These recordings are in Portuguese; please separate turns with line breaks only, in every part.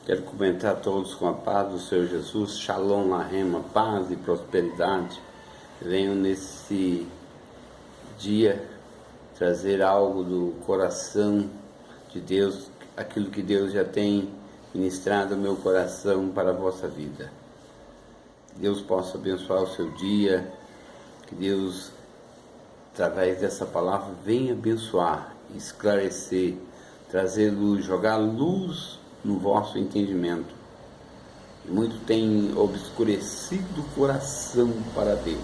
Quero cumprimentar a todos com a paz do Senhor Jesus, Shalom, Lahema, paz e prosperidade. Venho nesse dia trazer algo do coração de Deus, aquilo que Deus já tem ministrado no meu coração para a vossa vida. Que Deus possa abençoar o seu dia, que Deus, através dessa palavra, venha abençoar, esclarecer, trazer luz, jogar luz no vosso entendimento. Muito tem obscurecido o coração para Deus,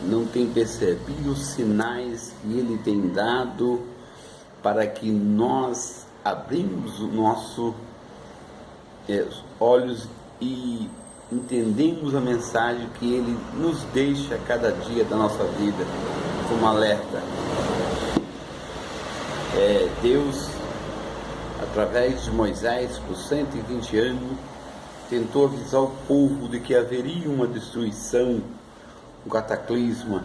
não tem percebido os sinais que Ele tem dado para que nós abrimos o nosso olhos e entendemos a mensagem que Ele nos deixa a cada dia da nossa vida como alerta. Deus, através de Moisés, por 120 anos, tentou avisar o povo de que haveria uma destruição, um cataclisma,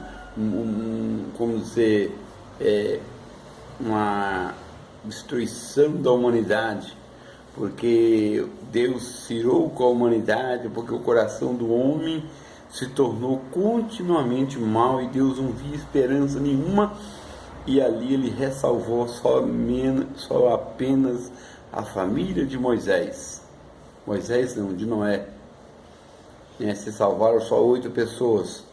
uma destruição da humanidade, porque Deus cirou com a humanidade, porque o coração do homem se tornou continuamente mau e Deus não via esperança nenhuma. E ali ele ressalvou só apenas a família de Moisés. Moisés não, de Noé. Se salvaram só 8 pessoas.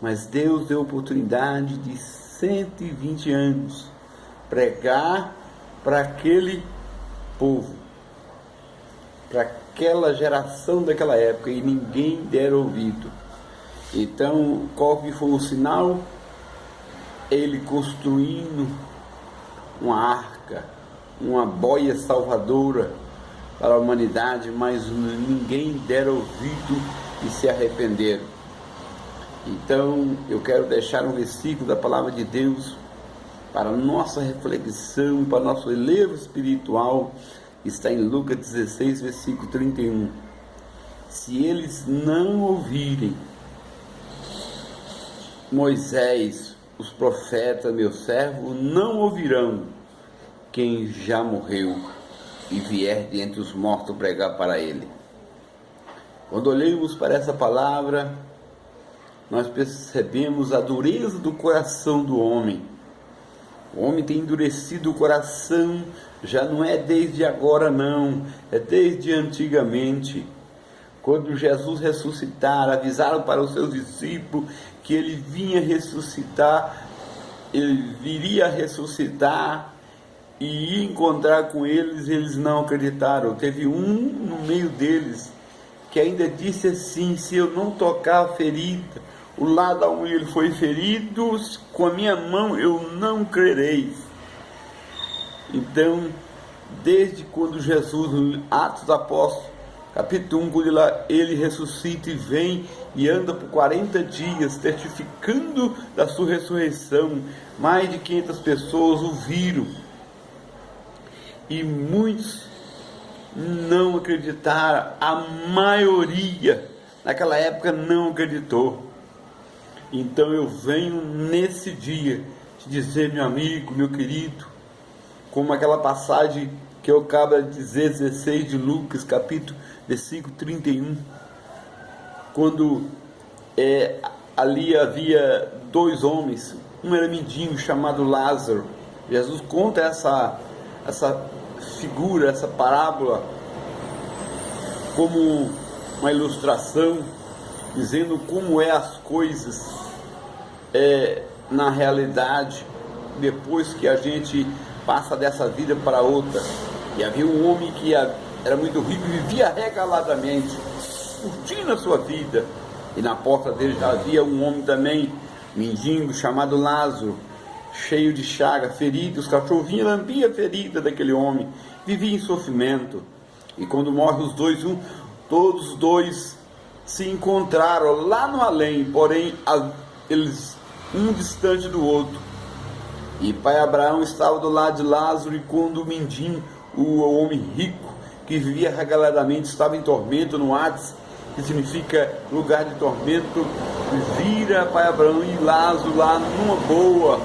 Mas Deus deu oportunidade de 120 anos pregar para aquele povo, para aquela geração daquela época, e ninguém dera ouvido. Então, qual que foi o sinal? Ele construindo uma arca, uma boia salvadora para a humanidade, mas ninguém dera ouvido e se arrependeram. Então eu quero deixar um versículo da palavra de Deus para nossa reflexão, para nosso elevo espiritual, está em Lucas 16, versículo 31. Se eles não ouvirem Moisés, os profetas, meu servo, não ouvirão quem já morreu e vier de entre os mortos pregar para ele. Quando olhamos para essa palavra, nós percebemos a dureza do coração do homem. O homem tem endurecido o coração, já não é desde agora não, é desde antigamente. Quando Jesus ressuscitar, avisaram para os seus discípulos que ele vinha ressuscitar, ele viria ressuscitar e ia encontrar com eles, eles não acreditaram. Teve um no meio deles que ainda disse assim: se eu não tocar a ferida, o lado onde ele foi ferido, com a minha mão eu não crerei. Então, desde quando Jesus, Atos dos Apóstolos, capítulo 1, quando ele ressuscita e vem e anda por 40 dias testificando da sua ressurreição, mais de 500 pessoas o viram e muitos não acreditaram. A maioria naquela época não acreditou. Então eu venho nesse dia te dizer, meu amigo, meu querido, como aquela passagem que eu acabo de dizer, 16 de Lucas, capítulo, versículo 31, quando ali havia 2 homens, um era mendigo chamado Lázaro. Jesus conta essa figura, essa parábola, como uma ilustração, dizendo como as coisas na realidade, depois que a gente passa dessa vida para outra. E havia um homem que era muito rico e vivia regaladamente, curtindo a sua vida, e na porta dele já havia um homem também, mendigo, chamado Lázaro, cheio de chaga, ferido. Os cachorros vinham e lambiam a ferida daquele homem, vivia em sofrimento. E quando morrem os dois, todos os dois se encontraram lá no além, porém eles um distante do outro. E pai Abraão estava do lado de Lázaro, e quando o mendigo, o homem rico que vivia regaladamente, estava em tormento no Hades, que significa lugar de tormento, vira pai Abraão e Lázaro lá numa boa,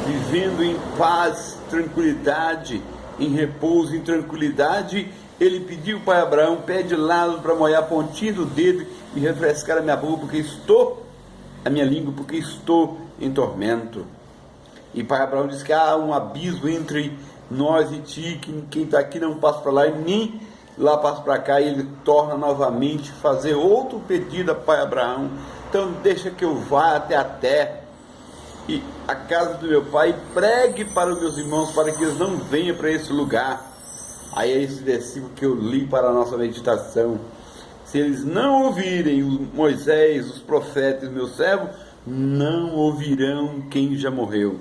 vivendo em paz, tranquilidade, em repouso, em tranquilidade, ele pediu para Abraão: pede Lázaro para molhar a pontinha do dedo e refrescar a minha boca, a minha língua, porque estou em tormento. E pai Abraão disse que há um abismo entre nós e ti, que quem está aqui não passa para lá e nem lá passa para cá. E ele torna novamente fazer outro pedido a pai Abraão: então deixa que eu vá até a terra e a casa do meu pai, e pregue para os meus irmãos para que eles não venham para esse lugar. Aí é esse versículo que eu li para a nossa meditação: se eles não ouvirem Moisés, os profetas, meu servo, não ouvirão quem já morreu.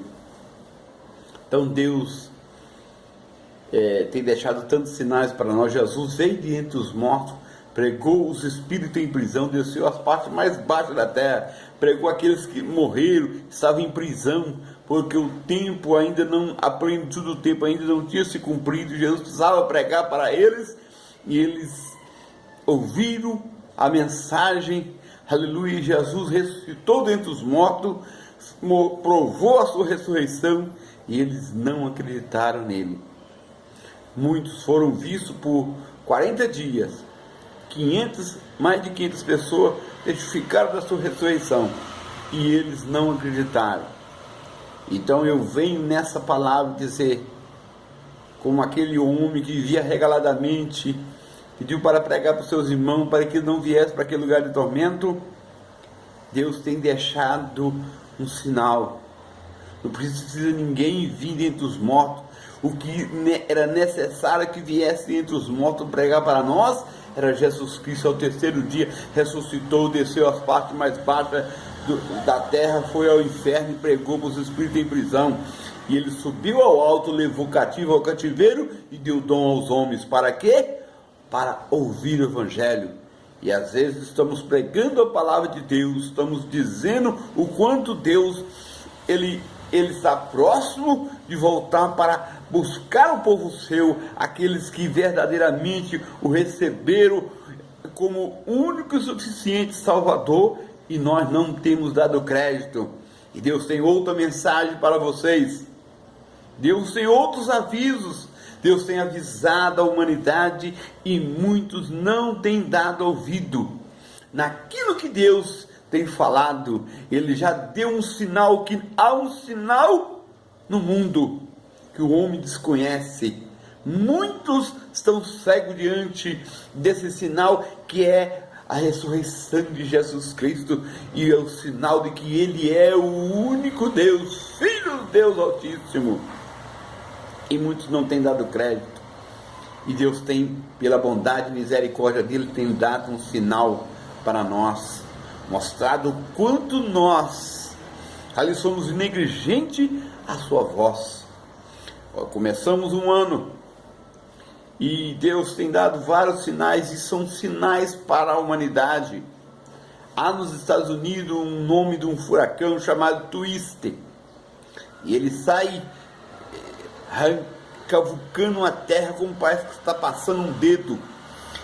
Então Deus tem deixado tantos sinais para nós. Jesus veio de entre os mortos, pregou os espíritos em prisão, desceu às partes mais baixas da terra, pregou aqueles que morreram, estavam em prisão, porque o tempo ainda não, a plenitude do tempo ainda não tinha se cumprido. Jesus precisava pregar para eles, e eles ouviram a mensagem. Aleluia. Jesus ressuscitou dentre os mortos, provou a sua ressurreição, e eles não acreditaram nele. Muitos foram vistos por 40 dias, mais de 500 pessoas testificaram da sua ressurreição, e eles não acreditaram. Então eu venho nessa palavra dizer, como aquele homem que vivia regaladamente, pediu para pregar para os seus irmãos, para que não viesse para aquele lugar de tormento. Deus tem deixado um sinal. Não precisa ninguém vir dentre os mortos. O que era necessário que viesse entre os mortos pregar para nós era Jesus Cristo. Ao terceiro dia ressuscitou, desceu às partes mais baixas da terra, foi ao inferno e pregou para os espíritos em prisão. E ele subiu ao alto, levou cativo ao cativeiro e deu dom aos homens. Para quê? Para ouvir o evangelho. E às vezes estamos pregando a palavra de Deus, estamos dizendo o quanto Deus ele está próximo de voltar para buscar o povo seu, aqueles que verdadeiramente o receberam como único e suficiente Salvador, e nós não temos dado crédito. E Deus tem outra mensagem para vocês. Deus tem outros avisos. Deus tem avisado a humanidade e muitos não têm dado ouvido naquilo que Deus tem falado. Ele já deu um sinal, que há um sinal no mundo que o homem desconhece. Muitos estão cegos diante desse sinal, que é a ressurreição de Jesus Cristo, e é o sinal de que Ele é o único Deus, Filho do Deus Altíssimo. E muitos não têm dado crédito. E Deus tem, pela bondade e misericórdia dele, tem dado um sinal para nós, mostrado o quanto nós ali somos negligentes à sua voz. Começamos um ano e Deus tem dado vários sinais, e são sinais para a humanidade. Há nos Estados Unidos um nome de um furacão chamado Twister, e ele sai cavucando a terra, como parece que está passando um dedo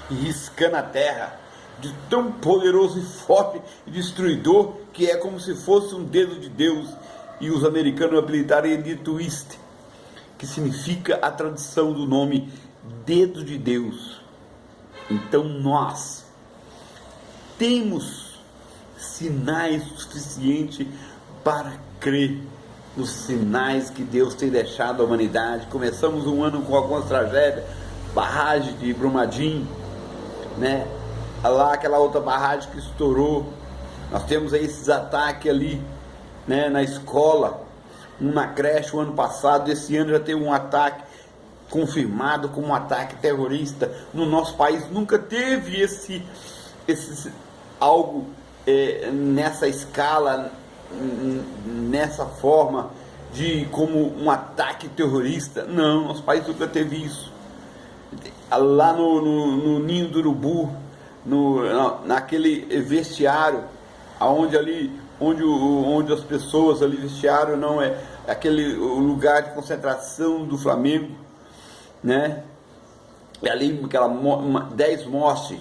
e riscando a terra, de tão poderoso e forte e destruidor que é, como se fosse um dedo de Deus. E os americanos apelidaram ele de Twister, que significa a tradução do nome dedo de Deus. Então nós temos sinais suficientes para crer nos sinais que Deus tem deixado à humanidade. Começamos um ano com algumas tragédias, barragem de Brumadinho, né? Lá aquela outra barragem que estourou. Nós temos aí esses ataques ali, né, na escola, um na creche o ano passado. Esse ano já teve um ataque confirmado como um ataque terrorista. No nosso país nunca teve algo nessa escala, nessa forma, de como um ataque terrorista. Não, nosso país nunca teve isso. Lá no Ninho do Urubu, naquele vestiário, onde as pessoas ali, vestiário não é aquele lugar de concentração do Flamengo, né? E ali 10 mortes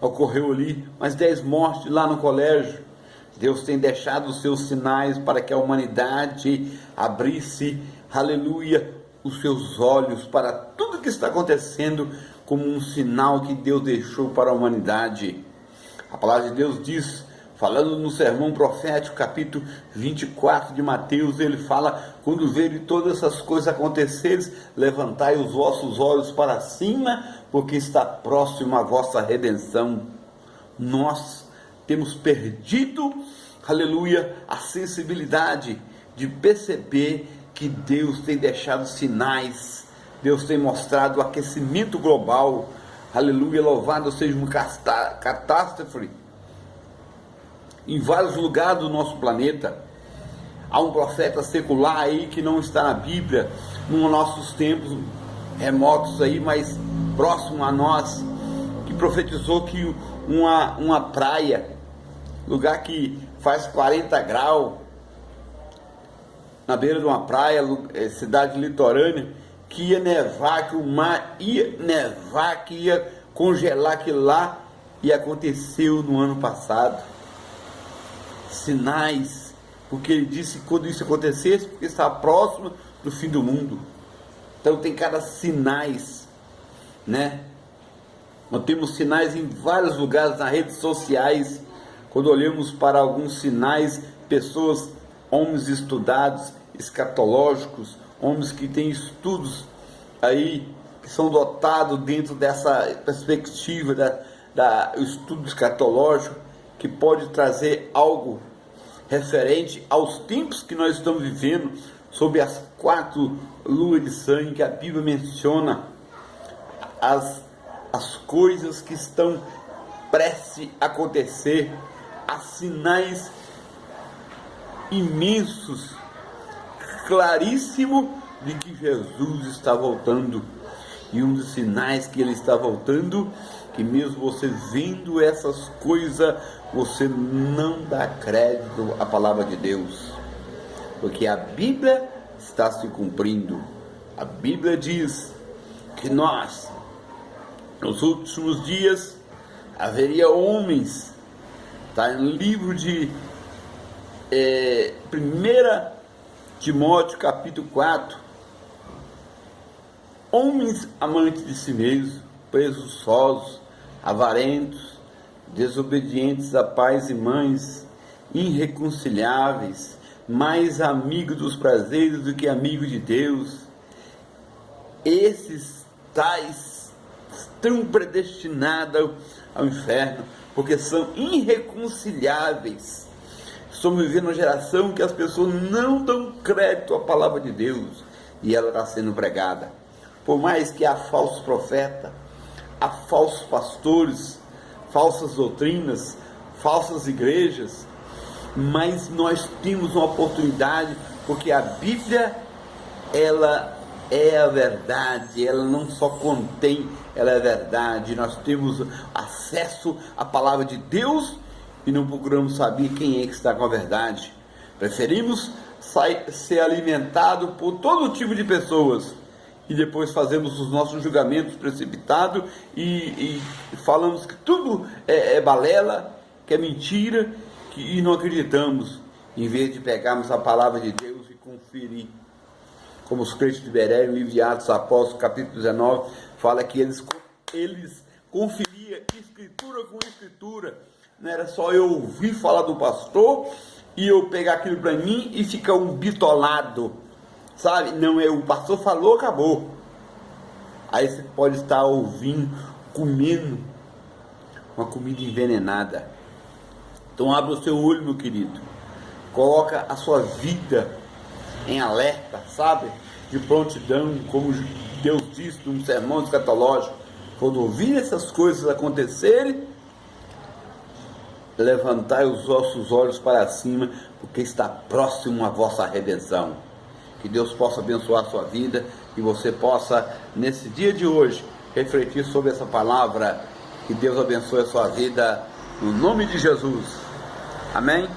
ocorreu ali, mas 10 mortes lá no colégio. Deus tem deixado os seus sinais para que a humanidade abrisse, aleluia, os seus olhos para tudo que está acontecendo como um sinal que Deus deixou para a humanidade. A palavra de Deus diz, falando no sermão profético, capítulo 24 de Mateus, ele fala: quando verem todas essas coisas acontecerem, levantai os vossos olhos para cima, porque está próximo a vossa redenção. Nós temos perdido, aleluia, a sensibilidade de perceber que Deus tem deixado sinais, Deus tem mostrado o aquecimento global, aleluia, louvado seja uma catástrofe em vários lugares do nosso planeta. Há um profeta secular aí que não está na Bíblia, nos nossos tempos remotos aí, mas próximo a nós, que profetizou que uma praia, lugar que faz 40 graus, na beira de uma praia, cidade litorânea, que ia nevar, que o mar ia nevar, que ia congelar aquilo lá, e aconteceu no ano passado. Sinais, porque ele disse que quando isso acontecesse, porque estava próximo do fim do mundo. Então tem cada sinais, né? Nós temos sinais em vários lugares, nas redes sociais. Quando olhamos para alguns sinais, pessoas, homens estudados, escatológicos, homens que têm estudos aí, que são dotados dentro dessa perspectiva do estudo escatológico, que pode trazer algo referente aos tempos que nós estamos vivendo, sobre as 4 luas de sangue que a Bíblia menciona, as coisas que estão prestes a acontecer, há sinais imensos, claríssimo, de que Jesus está voltando. E um dos sinais que ele está voltando, que mesmo você vendo essas coisas, você não dá crédito à palavra de Deus, porque a Bíblia está se cumprindo. A Bíblia diz que nós, nos últimos dias, haveria homens, está no livro de 1 Timóteo capítulo 4, homens amantes de si mesmos, presunçosos, avarentos, desobedientes a pais e mães, irreconciliáveis, mais amigos dos prazeres do que amigos de Deus. Esses tais estão predestinados ao inferno, porque são irreconciliáveis. Estamos vivendo uma geração que as pessoas não dão crédito à palavra de Deus, e ela está sendo pregada. Por mais que há falsos profetas, há falsos pastores, falsas doutrinas, falsas igrejas, mas nós temos uma oportunidade, porque a Bíblia, ela é a verdade, ela não só contém, ela é verdade. Nós temos acesso à palavra de Deus e não procuramos saber quem é que está com a verdade. Preferimos ser alimentados por todo tipo de pessoas e depois fazemos os nossos julgamentos precipitados e falamos que tudo é balela, que é mentira, e não acreditamos, em vez de pegarmos a palavra de Deus e conferir. Como os crentes de Beré, no livro de Atos Apóstolos, capítulo 19, fala que eles conferiam escritura com escritura. Não era só eu ouvir falar do pastor e eu pegar aquilo para mim e ficar um bitolado, sabe? Não, o pastor falou, acabou. Aí você pode estar ouvindo, comendo uma comida envenenada. Então abra o seu olho, meu querido, coloca a sua vida em alerta, sabe? De prontidão, como Deus disse num sermão escatológico. Quando ouvir essas coisas acontecerem, levantai os vossos olhos para cima, porque está próximo a vossa redenção. Que Deus possa abençoar a sua vida, e você possa, nesse dia de hoje, refletir sobre essa palavra. Que Deus abençoe a sua vida, no nome de Jesus. Amém?